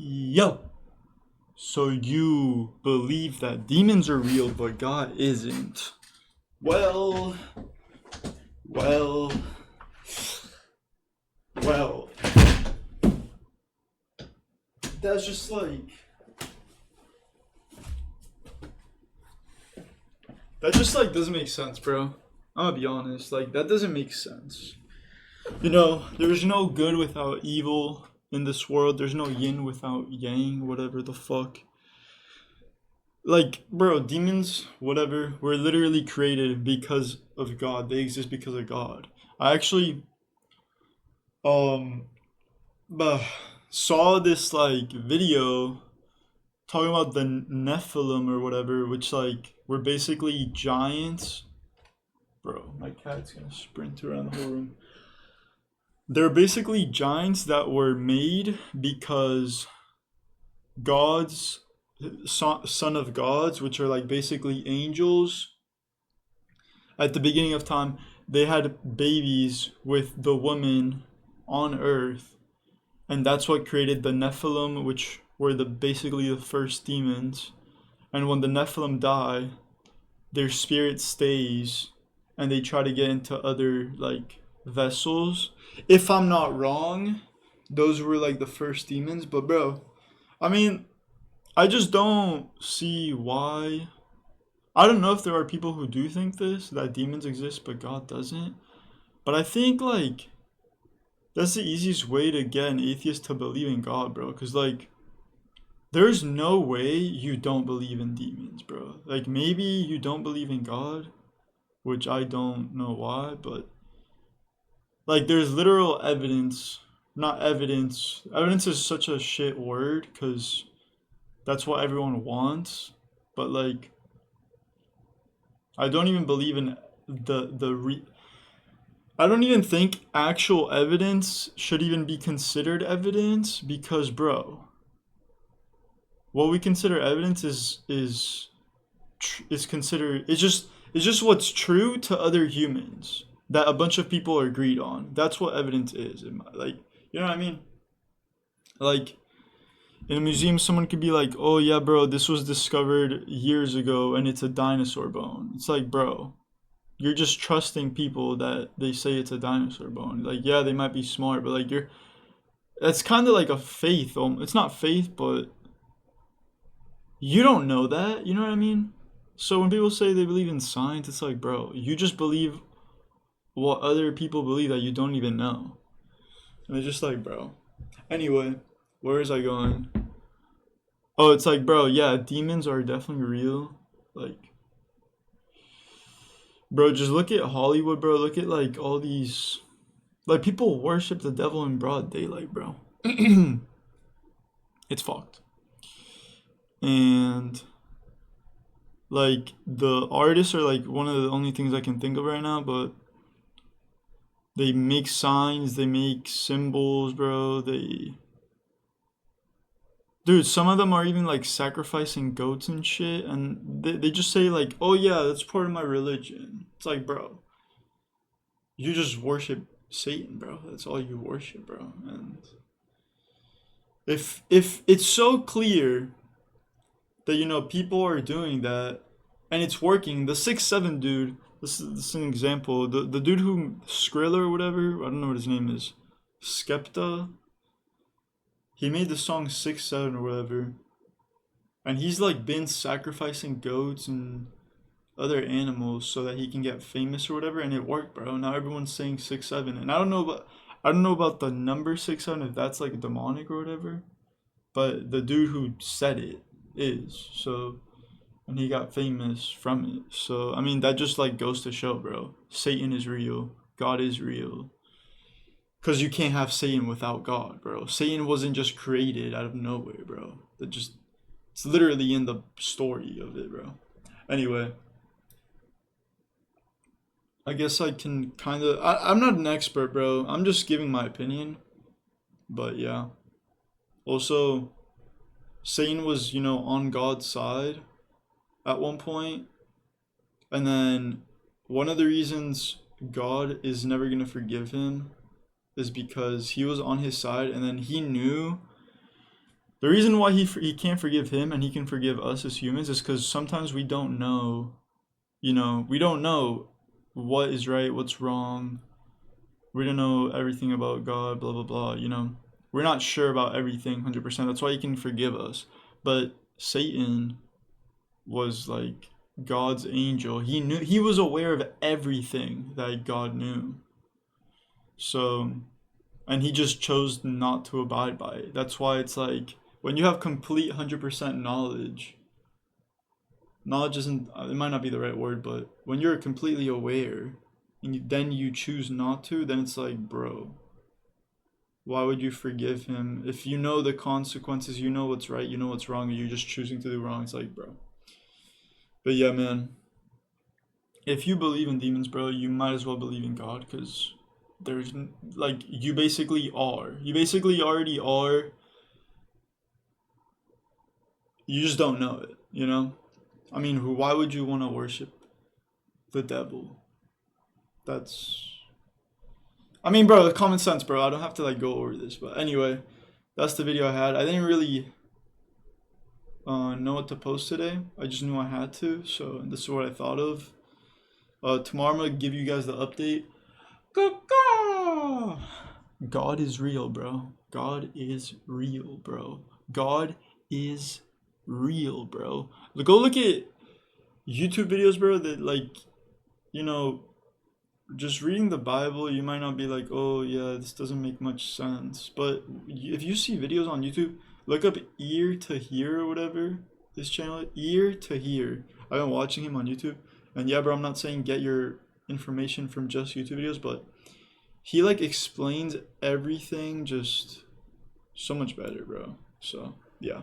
Yo, so you believe that demons are real, but God isn't? Well, well, well. That's just like doesn't make sense, bro. I'm gonna be honest. Like that doesn't make sense. There's no good without evil in this world. There's no yin without yang. Whatever the fuck. Like, bro, demons, whatever, were literally created because of God. They exist because of God. I actually um uh, saw this like video talking about the Nephilim or whatever, which like were basically giants. Bro, my cat's gonna sprint around the whole room. They're basically giants that were made because gods, son of gods, which are like basically angels, at the beginning of time, they had babies with the woman on earth, and that's what created the Nephilim, which were the basically the first demons. And when the Nephilim die, their spirit stays, and they try to get into other like vessels. If I'm not wrong, those were like the first demons. But bro, I mean, I just don't see why. I don't know if there are people who do think this, that demons exist but God doesn't. But I think like that's the easiest way to get an atheist to believe in God, bro. Cause like there's no way you don't believe in demons, bro. Like maybe you don't believe in God, which I don't know why, but like there's literal evidence, not evidence. Evidence is such a shit word cuz that's what everyone wants, but like I don't even believe in the re I don't even think actual evidence should even be considered evidence because bro, what we consider evidence is considered it's just what's true to other humans that a bunch of people are agreed on. That's what evidence is. Like, you know what I mean? Like in a museum, someone could be like, "Oh yeah, bro, this was discovered years ago, and it's a dinosaur bone." It's like, bro, you're just trusting people that they say it's a dinosaur bone. Like, yeah, they might be smart, but like you're that's kind of like a faith. It's not faith, but you don't know that. You know what I mean? So when people say they believe in science, it's like, bro, you just believe what other people believe that you don't even know. And it's just like, bro. Anyway, where is I going? Oh, it's like, bro, yeah, demons are definitely real. Like, bro, just look at Hollywood, bro. Look at like all these like people worship the devil in broad daylight, bro. It's fucked. And like the artists are like one of the only things I can think of right now, but they make signs, they make symbols, bro. Dude, some of them are even like sacrificing goats and shit, and they just say like, "Oh yeah, that's part of my religion." It's like, bro, you just worship Satan, bro. That's all you worship, bro. And if it's so clear that people are doing that and it's working, the 6-7 dude. This is an example. The dude who Skrilla or whatever, I don't know what his name is, Skepta. He made the song 6-7 or whatever, and he's like been sacrificing goats and other animals so that he can get famous or whatever, and it worked, bro. Now everyone's saying 6-7, and I don't know about the number 6-7 if that's like demonic or whatever, but the dude who said it is so, and he got famous from it. So I mean that just like goes to show, bro. Satan is real. God is real. Cause you can't have Satan without God, bro. Satan wasn't just created out of nowhere, bro. It's literally in the story of it, bro. Anyway, I guess I can kind of. I'm not an expert, bro. I'm just giving my opinion. But yeah. Also, Satan was, on God's side at one point, and then one of the reasons God is never gonna forgive him is because he was on his side, and then he knew The reason why he can't forgive him and he can forgive us as humans is because sometimes we don't know, we don't know what is right, what's wrong. We don't know everything about God, blah, blah, blah. We're not sure about everything 100%. That's why he can forgive us. But Satan was like God's angel. He was aware of everything that God knew. So, and he just chose not to abide by it. That's why it's like when you have complete 100% knowledge isn't, it might not be the right word, but when you're completely aware and then you choose not to, then it's like, bro, why would you forgive him if you know the consequences, you know what's right, you know what's wrong, and you're just choosing to do wrong? It's like, bro. But yeah, man, if you believe in demons, bro, you might as well believe in God, because like, you basically are. You basically already are. You just don't know it. I mean, why would you want to worship the devil? That's. I mean, bro, common sense, bro. I don't have to like go over this, but anyway, that's the video I had. I didn't really know what to post today. I just knew I had to, so this is what I thought of. Tomorrow I'm gonna give you guys the update. God is real, bro. God is real, bro. God is real, bro. Go look at YouTube videos, bro, that like, you know, just reading the Bible, you might not be like, oh yeah, this doesn't make much sense. But if you see videos on YouTube, look up Ear to Hear or whatever, this channel, Ear to Hear. I've been watching him on YouTube. And yeah, bro, I'm not saying get your information from just YouTube videos, but he like explains everything just so much better, bro. So, yeah.